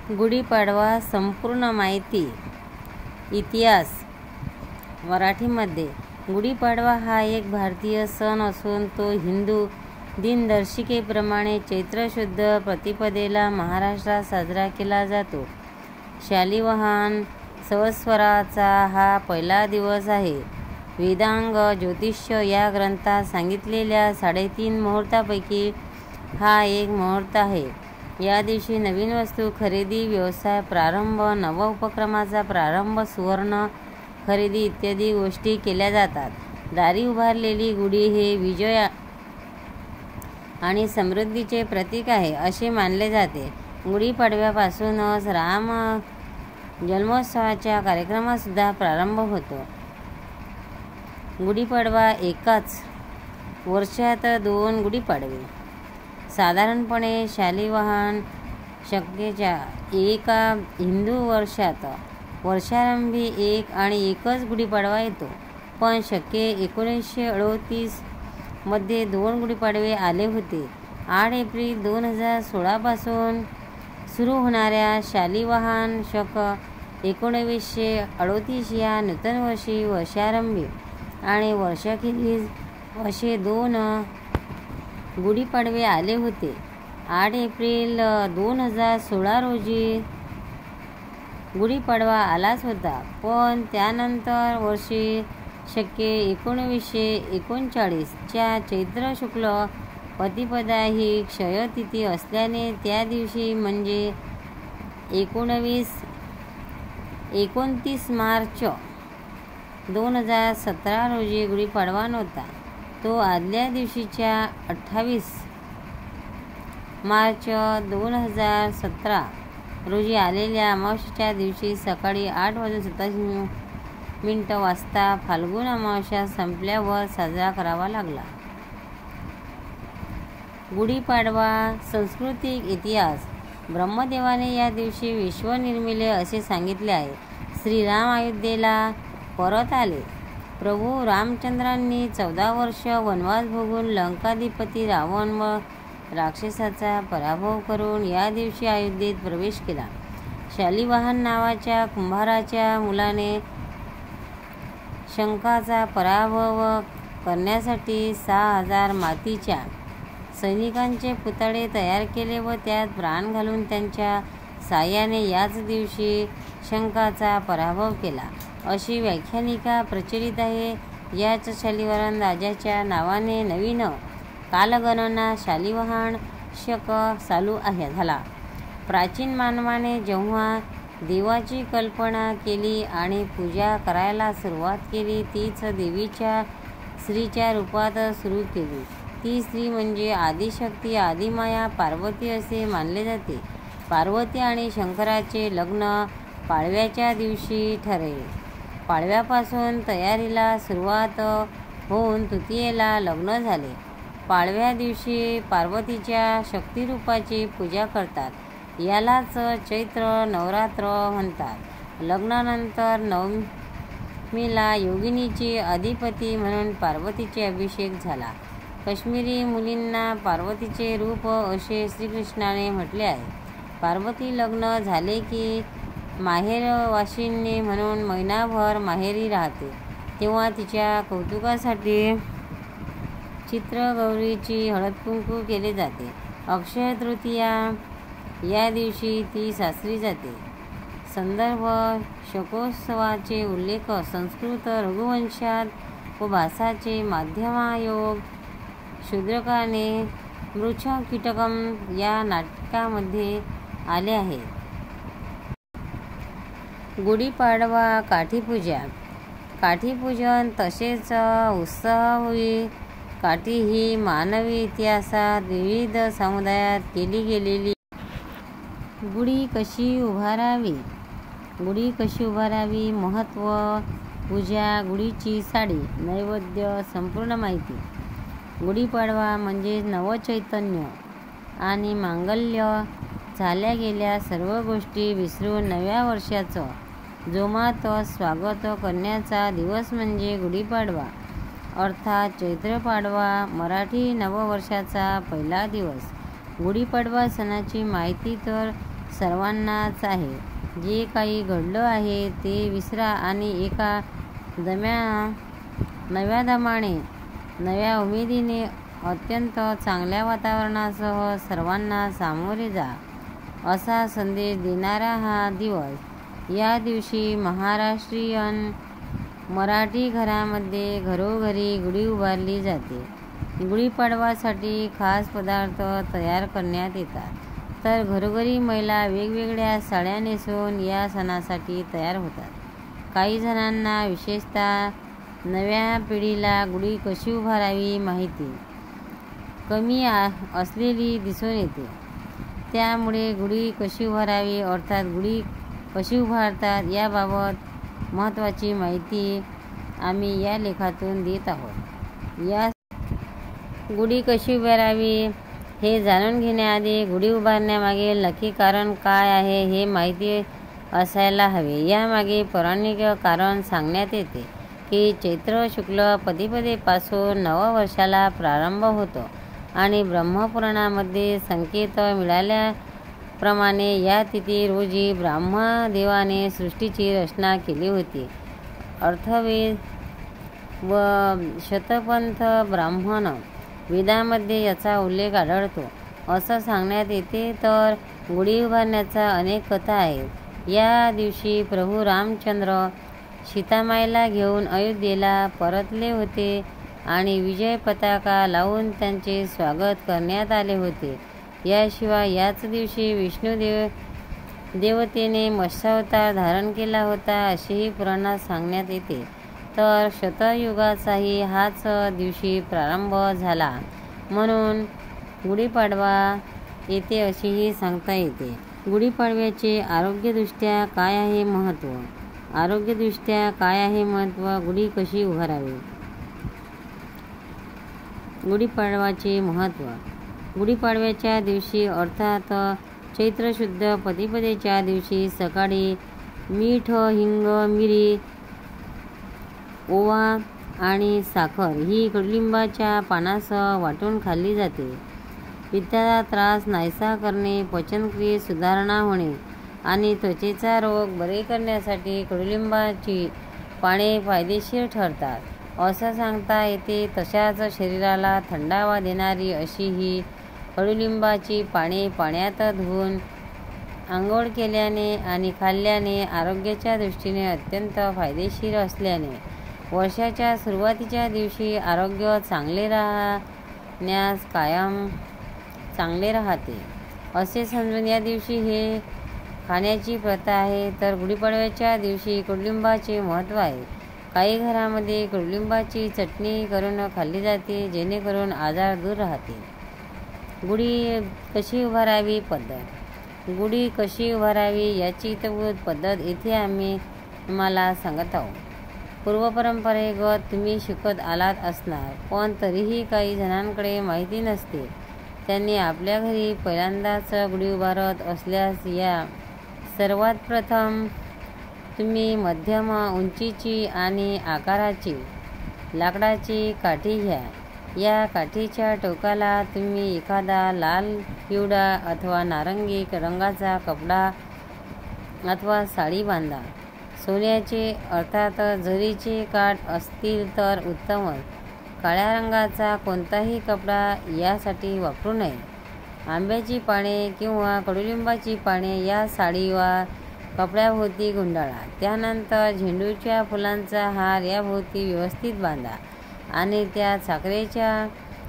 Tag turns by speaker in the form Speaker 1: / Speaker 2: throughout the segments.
Speaker 1: गुढीपाडवा संपूर्ण माहिती. इतिहास. मराठीमध्ये गुढीपाडवा हा एक भारतीय सण असून तो हिंदू दिनदर्शिकेप्रमाणे चैत्र शुद्ध प्रतिपदेला महाराष्ट्रात साजरा केला जातो. शालिवाहन संवत्सराचा हा पहिला दिवस आहे. वेदांग ज्योतिष्य या ग्रंथात सांगितलेल्या 3.5 मुहूर्तापैकी हा एक मुहूर्त आहे. या दिवशी नवीन वस्तू खरेदी, व्यवसाय प्रारंभ, नव उपक्रमाचा प्रारंभ, सुवर्ण खरेदी इत्यादी गोष्टी केल्या जातात. दारी उभारलेली गुढी हे विजय आणि समृद्धीचे प्रतीक आहे असे मानले जाते. गुढीपाडव्यापासूनच राम जन्मोत्सवाच्या कार्यक्रमासुद्धा प्रारंभ होतो. गुढीपाडवा एकाच वर्षात 2 गुढीपाडवे. साधारणपणे शालिवाहन शकेच्या एका हिंदू वर्षात वर्षारंभी एक आणि एकच गुढीपाडवा येतो. पण शके 1938 मध्ये 2 गुढीपाडवे आले होते. 8 एप्रिल 2016 पासून सुरू होणाऱ्या शालिवाहन शक 1938 या नूतन वर्षी वर्षारंभी आणि वर्षाखेरीज असे 2 गुढीपाडवे आले होते. 8 एप्रिल 2016 रोजी गुढीपाडवा आलाच होता, पण त्यानंतर वर्षी शके 1939 च्या चैत्र शुक्ल प्रतिपदा ही क्षयतिथी असल्याने त्या दिवशी म्हणजे 29 मार्च 2017 रोजी गुढीपाडवा नव्हता. तो आदल्या दिवशीच्या 28 मार्च 2017 रोजी आलेल्या अमावस्येच्या दिवशी सकाळी 8:27 वाजता फाल्गुन अमावस्या संपल्यावर साजरा करावा लागला. गुढीपाडवा सांस्कृतिक इतिहास. ब्रह्मदेवाने या दिवशी विश्व निर्मिले असे सांगितले आहे. श्रीराम अयोध्येला परत आले. प्रभू रामचंद्रांनी 14 वर्ष वनवास भोगून लंकाधिपती रावण व राक्षसाचा पराभव करून या दिवशी अयोध्येत प्रवेश केला. शालिवाहन नावाच्या कुंभाराच्या मुलाने शंखाचा पराभव करण्यासाठी 6000 मातीच्या सैनिकांचे पुतळे तयार केले व त्यात प्राण घालून त्यांच्या साहाय्याने याच दिवशी शंखाचा पराभव केला अशी व्याख्यानिका प्रचलित आहे. याच शालिवाहन राजाच्या नावाने नवीन कालगणना शालिवाहन शक चालू झाला. प्राचीन मानवाने जेव्हा देवाची कल्पना केली आणि पूजा करायला सुरुवात केली, तीच देवीच्या स्त्रीच्या रूपात सुरू केली. ती स्त्री म्हणजे आदिशक्ती, आदिमाया, पार्वती असे मानले जाते. पार्वती आणि शंकराचे लग्न पाडव्याच्या दिवशी ठरले. पाडव्यापासून तयारीला सुरुवात होऊन तृतीयेला लग्न झाले. पाडव्या दिवशी पार्वतीच्या शक्तिरूपाची पूजा करतात. यालाच चैत्र नवरात्र म्हणतात. लग्नानंतर नवमीला योगिनीची अधिपती म्हणून पार्वतीचे अभिषेक झाला. काश्मीरी मुलींना पार्वतीचे रूप असे श्रीकृष्णाने म्हटले आहे. पार्वती लग्न झाले की माहेरवाशिणी म्हणून महिनाभर माहेरी राहते. तेव्हा तिच्या कौतुकासाठी चित्रगौरीची हळदकुंकू केले जाते. अक्षय तृतीया या दिवशी ती सासरी जाते. संदर्भ शकोत्सवाचे उल्लेख संस्कृत रघुवंशात व भासाचे माध्यमायोग शूद्रकाने मृच्छकीटकम या नाटकामध्ये आले आहेत. गुढीपाडवा काठीपूजा. काठीपूजन तसेच उत्सवावी काठी ही मानवी इतिहासात विविध समुदायात केली गेलेली. गुढी कशी उभारावी. गुढी कशी उभारावी. महत्त्व. पूजा. गुढीची साडी. नैवेद्य. संपूर्ण माहिती. गुढीपाडवा म्हणजे नवचैतन्य आणि मांगल्य. झाल्या गेल्या सर्व गोष्टी विसरून नव्या वर्षाचं जोमात स्वागत करण्याचा दिवस म्हणजे गुढीपाडवा, अर्थात चैत्रपाडवा, मराठी नववर्षाचा पहिला दिवस. गुढीपाडवा सणाची माहिती तर सर्वांनाच आहे. जे काही घडलं आहे ते विसरा आणि एका नव्या दमाने, नव्या उमेदीने, अत्यंत चांगल्या वातावरणासह सर्वांना सामोरे जा, असा संदेश देणारा हा दिवस. या दिवशी महाराष्ट्रीयन मराठी घरामध्ये घरोघरी गुढी उभारली जाते. गुढीपाडवासाठी खास पदार्थ तयार करण्यात येतात, तर घरोघरी महिला वेगवेगळ्या साड्या नेसून या सणासाठी तयार होतात. काही जणांना, विशेषतः नव्या पिढीला गुढी कशी उभारावी माहिती कमी असलेली दिसून येते. त्यामुळे गुढी कशी उभारावी अर्थात गुढी कशी उभारतात याबाबत महत्त्वाची माहिती आम्ही या लेखातून देत आहोत. या गुढी कशी उभारावी हे जाणून घेण्याआधी गुढी उभारण्यामागील नक्की कारण काय आहे हे माहिती असायला हवे. यामागे पौराणिक कारण सांगण्यात येते की चैत्र शुक्ल प्रतिपदेपासून नववर्षाला प्रारंभ होतो आणि ब्रह्मपुराणामध्ये संकेत मिळाल्याप्रमाणे या तिथी रोजी ब्रह्मदेवाने सृष्टीची रचना केली होती. अथर्ववेद व शतपथ ब्राह्मण वेदामध्ये याचा उल्लेख आढळतो. असं सांगण्यात येते तर गुढी उभारण्याच्या अनेक कथा आहेत. या दिवशी प्रभू रामचंद्र सीतामाईला घेऊन अयोध्येला परतले होते आणि विजय पताका लावून त्यांचे स्वागत करण्यात आले होते. याशिवाय याच दिवशी विष्णू देवतेने मत्स्यावतार धारण केला होता असेही पुराणात सांगण्यात येते. तर शतयुगाचाही हाच दिवशी प्रारंभ झाला म्हणून गुढीपाडवा येते असेही सांगता येते. गुढीपाडव्याचे आरोग्यदृष्ट्या काय आहे महत्त्व? आरोग्यदृष्ट्या काय आहे महत्त्व? गुढी कशी उभारावी? गुढीपाडवाचे महत्त्व. गुढीपाडव्याच्या दिवशी अर्थात चैत्र शुद्ध प्रतिपदेच्या दिवशी सकाळी मीठ, हिंग, मिरी, ओवा आणि साखर ही कडुलिंबाच्या पानासह वाटून खाल्ली जाते. पित्ताचा त्रास नाहीसा करणे, पचनक्रियेत सुधारणा होणे आणि त्वचेचा रोग बरे करण्यासाठी कडुलिंबाची पाने फायदेशीर ठरतात असं सांगता येते. तशाच शरीराला थंडावा देणारी अशी ही कडुलिंबाची पाने पाण्यात धुवून आंघोळ केल्याने आणि खाल्ल्याने आरोग्याच्या दृष्टीने अत्यंत फायदेशीर असल्याने वर्षाच्या सुरुवातीच्या दिवशी आरोग्य चांगले राहण्यास कायम चांगले राहते असे समजून या दिवशी हे खाण्याची प्रथा आहे. तर गुढीपाडव्याच्या दिवशी कडुलिंबाचे महत्त्व आहे. काही घरामध्ये कडुलिंबाची चटणी करून खाल्ली जाते जेणेकरून आजार दूर राहतील. गुढी कशी उभारावी पद्धत. गुढी कशी उभारावी याची इत्थंभूत पद्धत इथे आम्ही तुम्हाला सांगत आहोत. पूर्वपरंपरेगत तुम्ही शिकत आलात असणार, पण तरीही काही जणांकडे माहिती नसते. त्यांनी आपल्या घरी पहिल्यांदाच गुढी उभारत असल्यास या सर्वात प्रथम तुम्ही मध्यम उंचीची आणि आकाराची लाकडाची काठी घ्या. या काठीच्या टोकाला तुम्ही एखादा लाल, पिवळा अथवा नारंगी रंगाचा कपडा अथवा साडी बांधा. सोन्याचे अर्थात जरीचे काठ असतील तर उत्तमच. काळ्या रंगाचा कोणताही कपडा यासाठी वापरू नये. आंब्याची पाने किंवा कडुलिंबाची पाने या साडी वा कपड्याभोवती गुंडाळा. त्यानंतर झेंडूच्या फुलांचा हार याभोवती व्यवस्थित बांधा आणि त्या साखरेच्या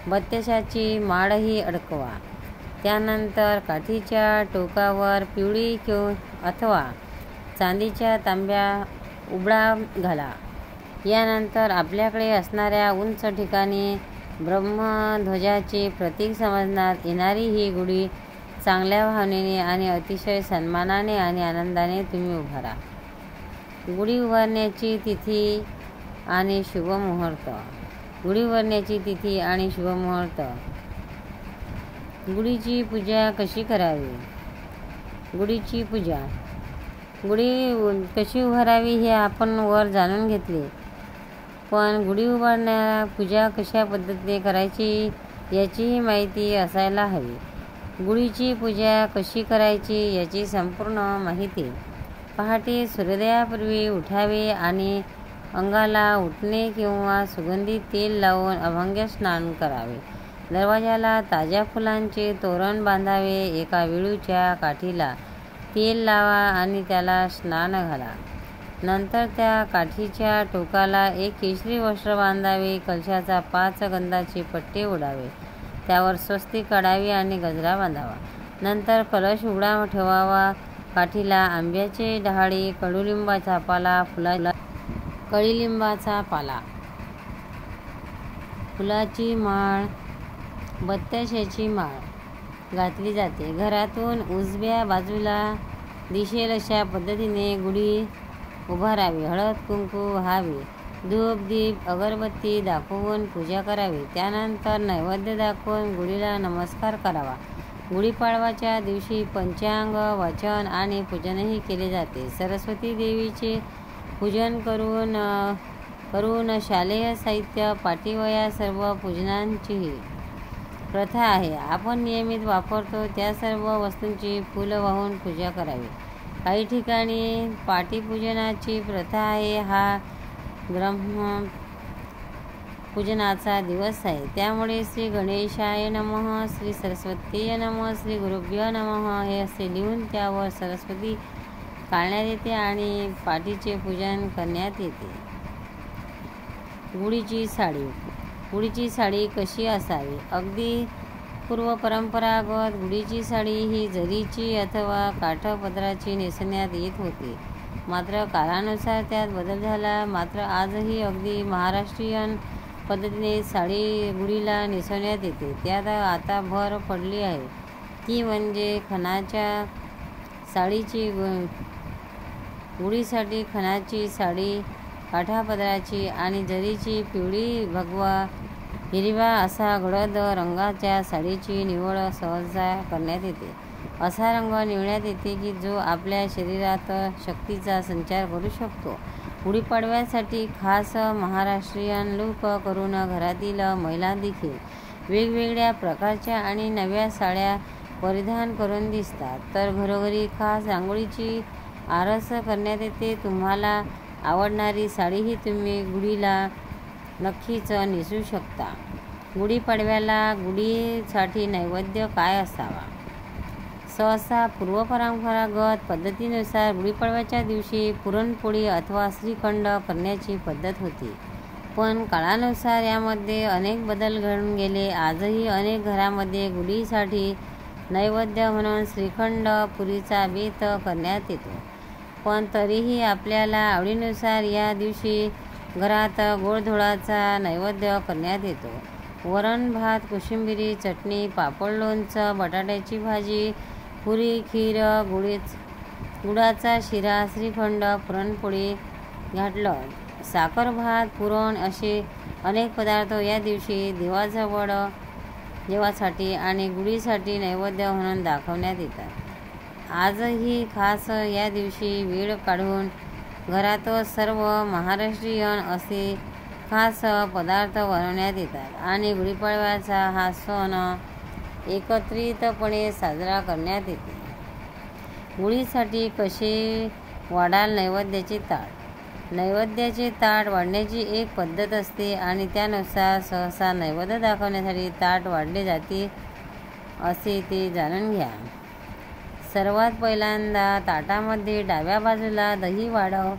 Speaker 1: बत्याशाची माळही अडकवा. त्यानंतर काठीच्या टोकावर पिवळी अथवा चांदीच्या तांब्या उबळा घाला. यानंतर आपल्याकडे असणाऱ्या उंच ठिकाणी ब्रह्मध्वजाचे प्रतीक समजण्यात येणारी ही गुढी चांगल्या भावनेने आणि अतिशय सन्मानाने आणि आनंदाने तुम्ही उभारा. गुढी उभारण्याची तिथी आणि शुभमुहूर्त. गुढी उभारण्याची तिथी आणि शुभमुहूर्त. गुढीची पूजा कशी करावी. गुढीची पूजा. गुढी कशी उभारावी हे आपण वर जाणून घेतले, पण गुढी उभारण्याला पूजा कशा पद्धतीने करायची याचीही माहिती असायला हवी. गुढीची पूजा कशी करायची याची संपूर्ण माहिती. पहाटे सूर्योदयापूर्वी उठावे आणि अंगाला उटणे किंवा सुगंधित तेल लावून अभंग स्नान करावे. दरवाजाला ताज्या फुलांचे तोरण बांधावे. एका विळूच्या काठीला तेल लावा आणि त्याला स्नान घाला. नंतर त्या काठीच्या टोकाला एक केशरी वस्त्र बांधावे. कलशाचा 5 गंधाचे पट्टे उडावे. त्यावर स्वस्तिक काढावी आणि गजरा बांधावा. नंतर कलश उघडा ठेवावा. काठीला आंब्याचे डहाळे, कडुलिंबाचा पाला, कळीलिंबाचा पाला, फुलाची माळ, बत्ताशाची माळ घातली जाते. घरातून उजव्या बाजूला दिसेल अशा पद्धतीने गुढी उभारावी. हळद कुंकू व्हावे. धूप दीप अगरबत्ती दाखवून पूजा करावी. त्यानंतर नैवेद्य दाखवून गुढीला नमस्कार करावा. गुढीपाडवाच्या दिवशी पंचांग वाचन आणि पूजनही केले जाते. सरस्वती देवीचे पूजन करून शालेय साहित्य पाठीवया सर्व पूजनांचीही प्रथा आहे. आपण नियमित वापरतो त्या सर्व वस्तूंची फूल वाहून पूजा करावी. काही ठिकाणी पाटीपूजनाची प्रथा आहे. हा ब्रह्मपूजनाचा दिवस आहे. त्यामुळे श्री गणेशाय नमः, श्री सरस्वतीय नमः, श्री गुरुभ्यो नमः हे असे लिहून त्यावर सरस्वती काढण्यात येते आणि पाटीचे पूजन करण्यात येते. गुढीची साडी. गुढीची साडी कशी असावी? अगदी पूर्वपरंपरागत गुढीची साडी ही जरीची अथवा काठपदराची नेसण्यात येत होती. मात्र काळानुसार त्यात बदल झाला. मात्र आजही अगदी महाराष्ट्रीयन पद्धतीने साडी गुढीला नेसवण्यात येते. त्यात आता भर पडली आहे ती म्हणजे खणाच्या साडीची. गुढीसाठी खणाची साडी, काठापदराची आणि जरीची पिवळी, भगवा, हिरवा असा गडद रंगाच्या साडीची निवड सहसा करण्यात येते. असा रंग निवडण्यात येते की जो आपल्या शरीरात शक्तीचा संचार करू शकतो. गुढीपाडव्यासाठी खास महाराष्ट्रीयन लूक करून घरातील महिला देखील वेगवेगळ्या प्रकारच्या आणि नव्या साड्या परिधान करून दिसतात. तर घरोघरी खास रांगोळीची आरास करण्यात येते. तुम्हाला आवडणारी साडीही तुम्ही गुढीला नक्कीच नेसू शकता. गुढीपाडव्याला गुढीसाठी नैवेद्य काय असावा? सहसा पूर्वपरंपरागत पद्धतीनुसार गुढीपाडव्याच्या दिवशी पुरणपोळी अथवा श्रीखंड करण्याची पद्धत होती. पण काळानुसार यामध्ये अनेक बदल घडून गेले. आजही अनेक घरामध्ये गुढीसाठी नैवेद्य म्हणून श्रीखंड, पुरीचा बेत करण्यात येतो. पण तरीही आपल्याला आवडीनुसार या दिवशी घरात गोडधोडाचा नैवेद्य करण्यात येतो. वरण भात, कोशिंबिरी, चटणी, पापड, लोणचं, बटाट्याची भाजी, पुरी, खीर, गुळाचा शिरा, श्रीखंड, पुरणपोळी, घाटलं, साखर भात, पुरण असे अनेक पदार्थ या दिवशी देवासाठी आणि गुढीसाठी नैवेद्य म्हणून दाखवण्यात येतात. आजही खास या दिवशी वेळ काढून घरात सर्व महाराष्ट्रीयन असे खास पदार्थ बनवण्यात येतात आणि गुढीपाडव्याचा हा सण एकत्रितपणे साजरा करण्यात येते. गुढीसाठी कसे वाढाल नैवेद्याचे ताट? नैवेद्याचे ताट वाढण्याची एक पद्धत असते आणि त्यानुसार सहसा नैवेद्य दाखवण्यासाठी ताट वाढले जाते असे ते जाणून घ्या. सर्वात पहिल्यांदा ताटामध्ये डाव्या बाजूला दही वाढव.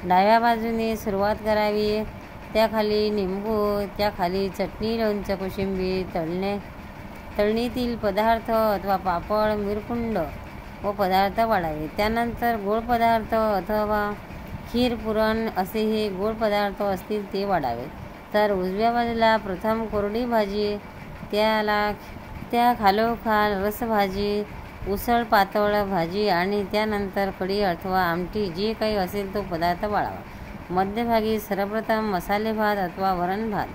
Speaker 1: डाव्या बाजूने सुरुवात करावी. त्याखाली निंबू, त्याखाली चटणी, लोणचं, कोशिंबीर, तळणीतील पदार्थ अथवा पापड, मिरकुंड व पदार्थ वाढावे. त्यानंतर गोड पदार्थ अथवा खीर, पुरण असेही गोड पदार्थ असतील ते वाढावे. तर उजव्या बाजूला प्रथम कोरडी भाजी, त्या खालोखाल रसभाजी, उसळ, पातळ भाजी आणि त्यानंतर कढी अथवा आमटी जे काही असेल तो पदार्थ वाढावा. मध्यभागी सर्वप्रथम मसाले भात अथवा वरण भात,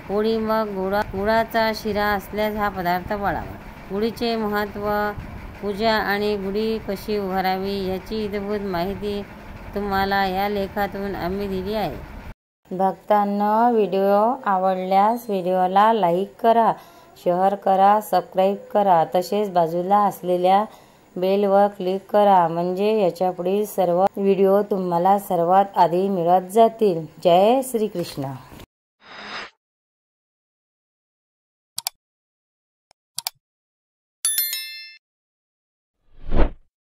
Speaker 1: पोळी, मग गुळाचा शिरा असल्यास हा पदार्थ वाढावा. गुढीचे महत्त्व, पूजा आणि गुढी कशी उभारावी याची इतभूत माहिती तुम्हाला या लेखातून आम्ही दिली आहे. भक्तांनो, व्हिडिओ आवडल्यास व्हिडिओला लाईक करा, शेअर करा, सबस्क्राईब करा. तसेच बाजूला असलेल्या बेलवर क्लिक करा, म्हणजे याच्यापुढील सर्व व्हिडिओ तुम्हाला सर्वात आधी मिळत जातील. जय श्री कृष्ण.